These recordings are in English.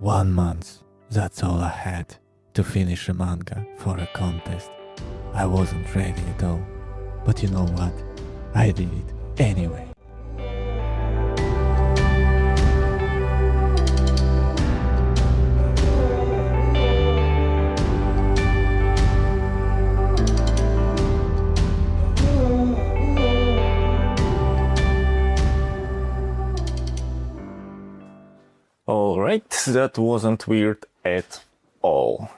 1 month, that's all I had to finish a manga for a contest. I wasn't ready at all, but you know what? I did it anyway. Alright, that wasn't weird at all.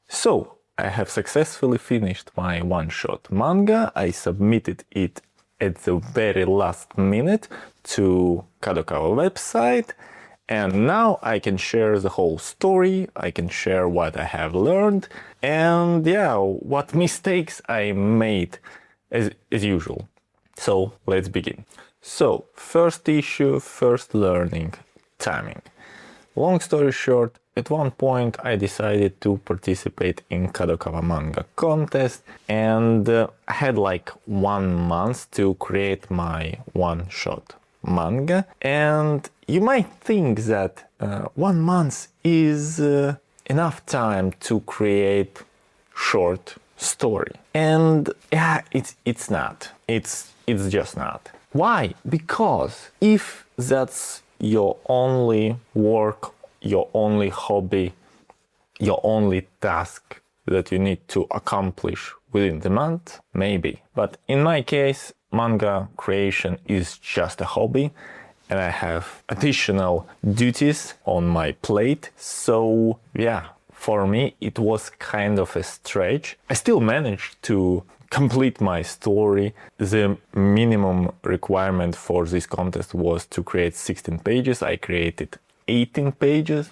So, I have successfully finished my one-shot manga. I submitted it at the very last minute to Kadokawa website, and now I can share the whole story, I can share what I have learned, and what mistakes I made as usual. So, let's begin. So, first issue, first learning, timing. Long story short, at one point I decided to participate in Kadokawa Manga contest, and I had like 1 month to create my one-shot manga. And you might think that 1 month is enough time to create short story. And it's not. It's just not. Why? Because if that's your only work, your only hobby, your only task that you need to accomplish within the month, maybe. But in my case, manga creation is just a hobby, and I have additional duties on my plate. So for me it was kind of a stretch. I still managed to complete my story. The minimum requirement for this contest was to create 16 pages. I created 18 pages,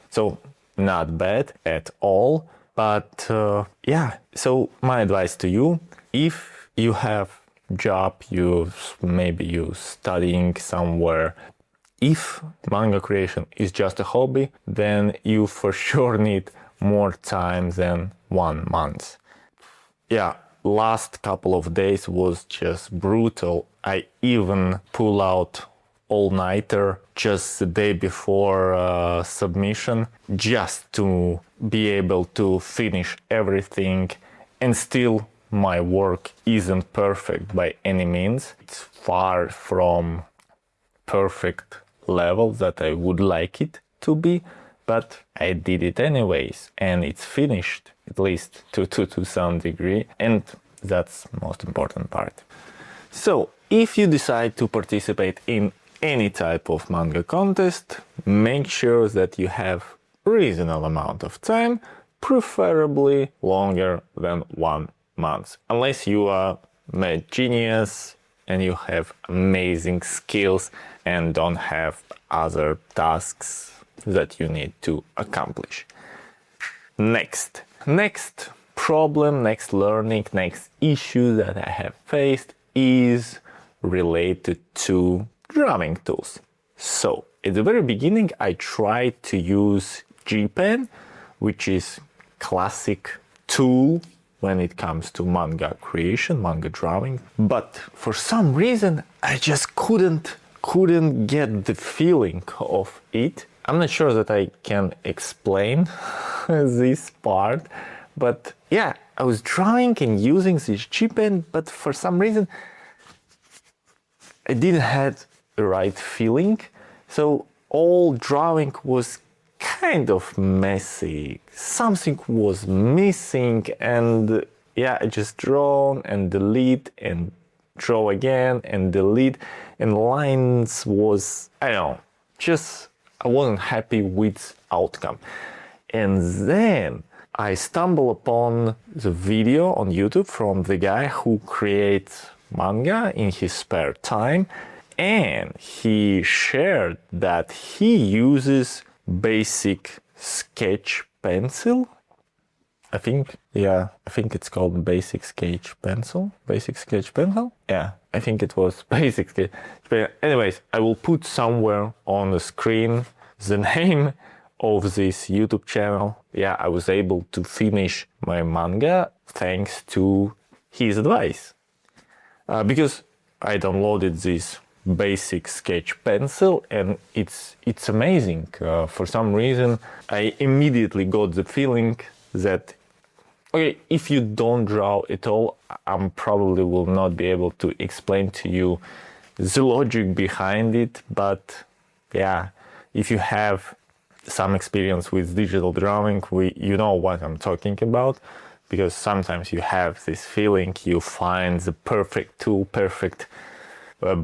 so not bad at all. But so my advice to you, if you have job, maybe you studying somewhere, if manga creation is just a hobby, then you for sure need more time than 1 month. Last couple of days was just brutal. I even pull out all-nighter just the day before submission, just to be able to finish everything. And still my work isn't perfect by any means. It's far from perfect level that I would like it to be, but I did it anyways, and it's finished, at least to some degree, and that's the most important part. So, if you decide to participate in any type of manga contest, make sure that you have reasonable amount of time, preferably longer than 1 month. Unless you are a genius and you have amazing skills and don't have other tasks that you need to accomplish. Next problem, next learning, next issue that I have faced is related to drawing tools. So at the very beginning I tried to use G-Pen, which is classic tool when it comes to manga creation, manga drawing, but for some reason I just couldn't get the feeling of it. I'm not sure that I can explain this part, but I was drawing and using this G-Pen, but for some reason I didn't have the right feeling. So all drawing was kind of messy. Something was missing, and I just draw and delete and draw again and delete, and lines was, I wasn't happy with outcome. And then I stumbled upon the video on YouTube from the guy who creates manga in his spare time, and he shared that he uses basic sketch pencil. I think it's called basic sketch pencil. Yeah, I think it was basic sketch. Anyways, I will put somewhere on the screen the name of this YouTube channel. I was able to finish my manga thanks to his advice. Because I downloaded this basic sketch pencil, and it's amazing. For some reason, I immediately got the feeling that, okay, if you don't draw at all, I probably will not be able to explain to you the logic behind it, but yeah, if you have some experience with digital drawing, you know what I'm talking about, because sometimes you have this feeling, you find the perfect tool, perfect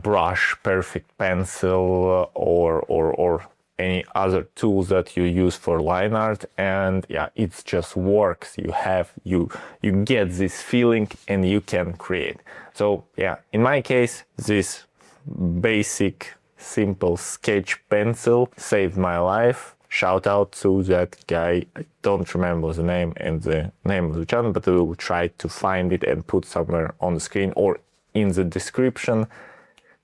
brush, perfect pencil, or any other tools that you use for line art, and yeah, it just works. You get this feeling and you can create. So yeah, in my case, this basic simple sketch pencil saved my life. Shout out to that guy. I don't remember the name and the name of the channel, but I will try to find it and put somewhere on the screen or in the description.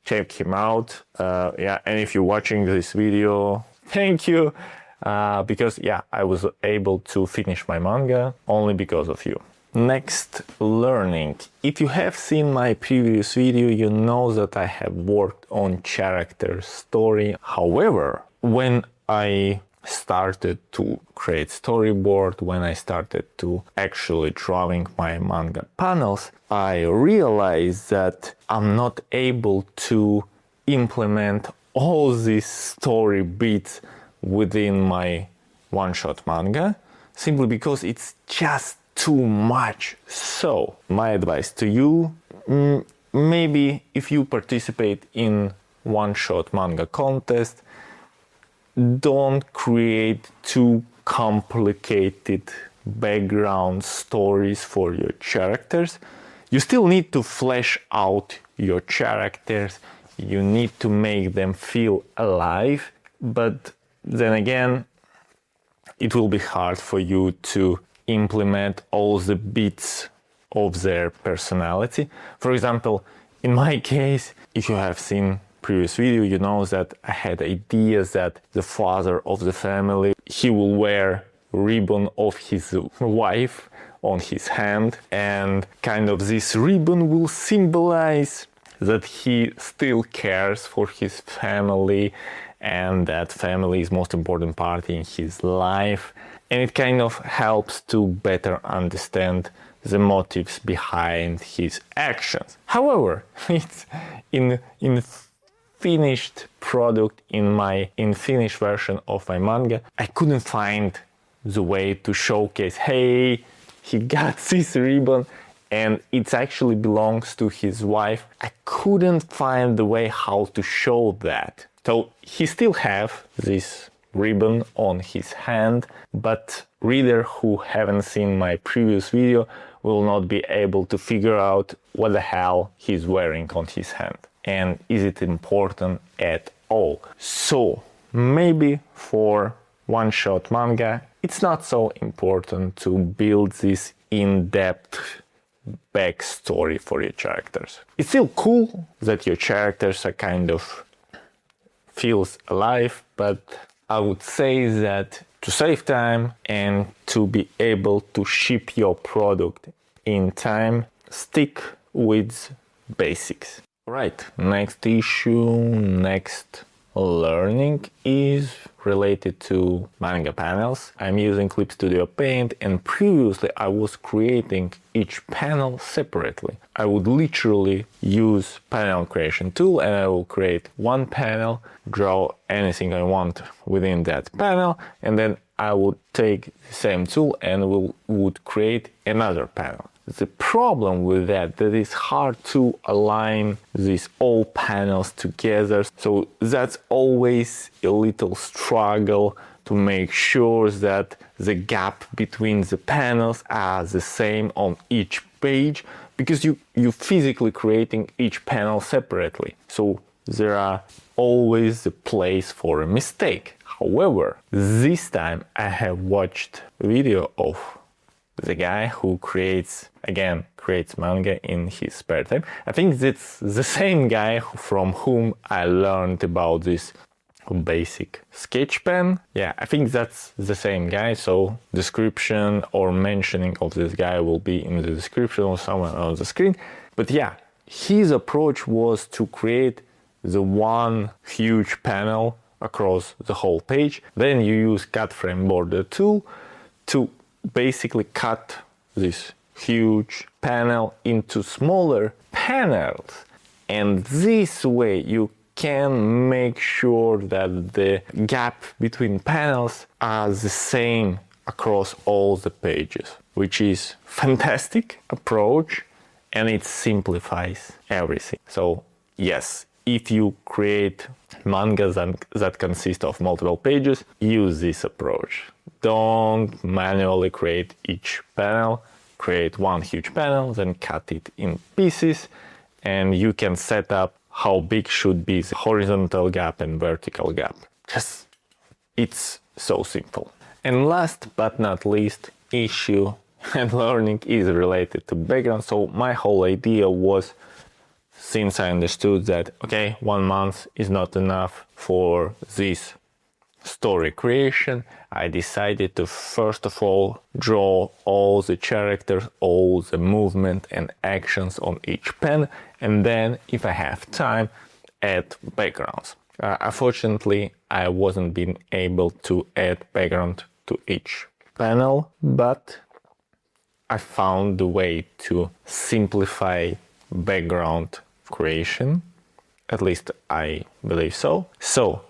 Check him out. Yeah, and if you're watching this video, thank you, because yeah, I was able to finish my manga only because of you. Next, learning. If you have seen my previous video, you know that I have worked on character story. However, when I started to create storyboard, when I started to actually drawing my manga panels, I realized that I'm not able to implement all these story beats within my one-shot manga, simply because it's just too much. So my advice to you, maybe if you participate in one-shot manga contest, don't create too complicated background stories for your characters. You still need to flesh out your characters. You need to make them feel alive, but then again, it will be hard for you to implement all the bits of their personality. For example, in my case, if you have seen previous video, you know that I had ideas that the father of the family, he will wear ribbon of his wife on his hand, and kind of this ribbon will symbolize that he still cares for his family and that family is most important part in his life, and it kind of helps to better understand the motives behind his actions. However, it's in finished product, in finished version of my manga, I couldn't find the way to showcase, hey, he got this ribbon and it actually belongs to his wife. I couldn't find the way how to show that. So he still have this ribbon on his hand, but reader who haven't seen my previous video will not be able to figure out what the hell he's wearing on his hand. And is it important at all? So maybe for one-shot manga, it's not so important to build this in-depth backstory for your characters. It's still cool that your characters are kind of feels alive, but I would say that to save time and to be able to ship your product in time, stick with basics. Right, next issue, next learning is related to manga panels. I'm using Clip Studio Paint, and previously I was creating each panel separately. I would literally use panel creation tool and I will create one panel, draw anything I want within that panel, and then I would take the same tool and would create another panel. The problem with that it's hard to align these all panels together. So that's always a little struggle to make sure that the gap between the panels are the same on each page, because you're physically creating each panel separately. So there are always a place for a mistake. However, this time I have watched a video of the guy who creates manga in his spare time. I think that's the same guy from whom I learned about this basic sketch pen. Yeah, I think that's the same guy, so description or mentioning of this guy will be in the description or somewhere on the screen. But yeah, his approach was to create the one huge panel across the whole page. Then you use cut frame border tool to basically cut this huge panel into smaller panels. And this way you can make sure that the gap between panels are the same across all the pages, which is fantastic approach, and it simplifies everything. So yes, if you create mangas that consist of multiple pages, use this approach. Don't manually create each panel. Create one huge panel, then cut it in pieces, and you can set up how big should be the horizontal gap and vertical gap. Just, it's so simple. And last but not least, issue and learning is related to background. So my whole idea was, since I understood that, okay, 1 month is not enough for this story creation, I decided to first of all draw all the characters, all the movement and actions on each pen, and then, if I have time, add backgrounds. Unfortunately, I wasn't being able to add background to each panel, but I found the way to simplify background creation. At least I believe so. So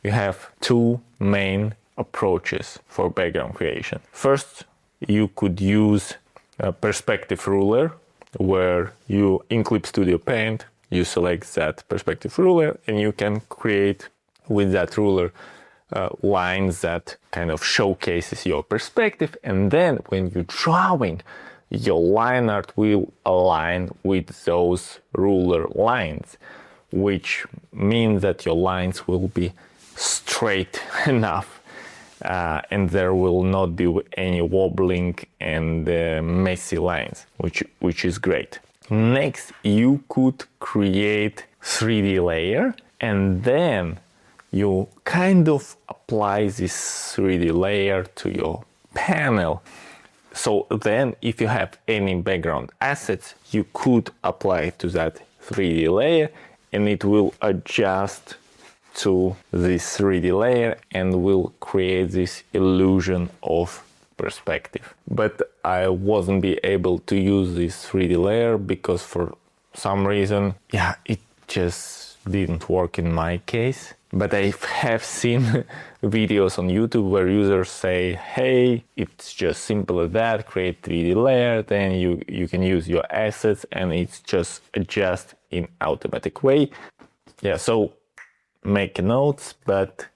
you have two main approaches for background creation. First, you could use a perspective ruler, where you in Clip Studio Paint, you select that perspective ruler and you can create with that ruler lines that kind of showcases your perspective, and then when you're drawing, your line art will align with those ruler lines, which means that your lines will be straight enough, and there will not be any wobbling and messy lines, which is great. Next, you could create 3D layer, and then you kind of apply this 3D layer to your panel. So then, if you have any background assets, you could apply to that 3D layer, and it will adjust to this 3D layer and will create this illusion of perspective. But I wasn't be able to use this 3D layer because for some reason, it just didn't work in my case. But I have seen videos on YouTube where users say, hey, it's just simple as that, create 3D layer, then you can use your assets and it's just adjust in automatic way. So make notes, but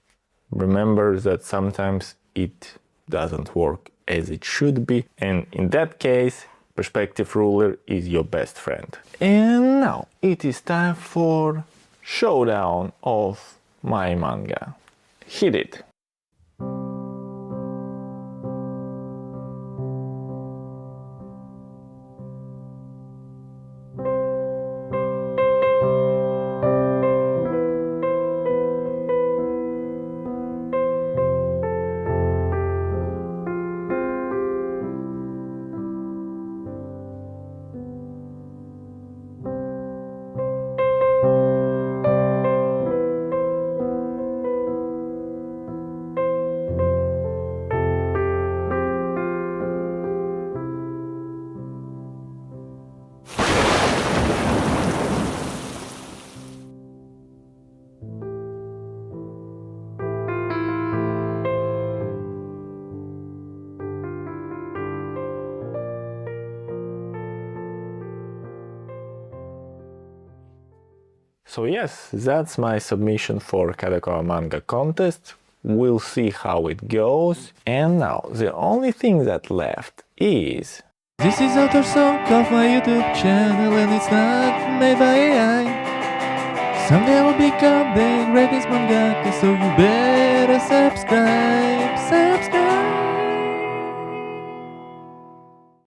remember that sometimes it doesn't work as it should be. And in that case, perspective ruler is your best friend. And now it is time for showdown of my manga. Hit it! So yes, that's my submission for Kadokawa Manga contest. We'll see how it goes. And now, the only thing that left is... This is author song of my YouTube channel, and it's not made by AI. Someday I will become the greatest mangaka, so you better subscribe.